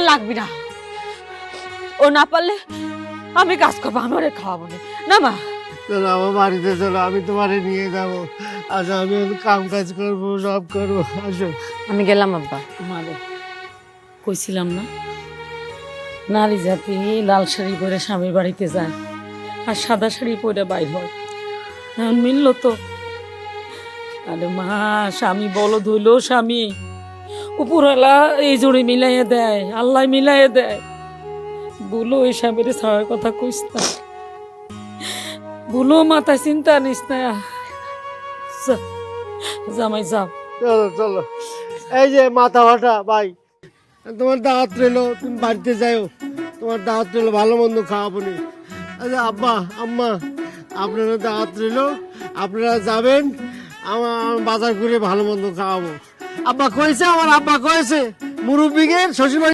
লাগবি না, ও না পারলে আমি কাজ করবো, আমি ওরে খাওয়াবো না মা। চলো আমার বাড়িতে চলো, আমি তোমারে নিয়ে যাবো। আচ্ছা আমি কাম কাজ করবো, সব করবো, আসো। আমি গেলাম আব্বা। মারে কইছিলাম না, নারী জাতি লাল শাড়ি পরে স্বামীর বাড়িতে যায় আর সাদা শাড়ি পরে বাইর হয়। এখন মিললো তো? আরে মা, স্বামী বলো ধইল, স্বামী উপরওয়ালা এই জোড়ে মিলাইয়া দেয়, আল্লাহ মিলাইয়া দেয়। বলো ওই স্বামীর ছাড়ার কথা কইস না, বলো মাথায় চিন্তা নিস না। জামাই যাও। চলো চলো, এই যে মাথা ফাটা ভাই, তোমার দাওয়াত রইলো, তুমি বাড়িতে যাও, তোমার দাওয়াত রইলো, ভালো মন্দ খাওয়াবো নি। আচ্ছা আব্বা আম্মা, আপনারা দাওয়াত রইলো, আপনারা যাবেন, আমার বাজার করে ভালো মন্দ খাওয়াবো। আব্বা কয়েছে, আমার আব্বা কয়েছে মুরব্বীকে শ্বশুর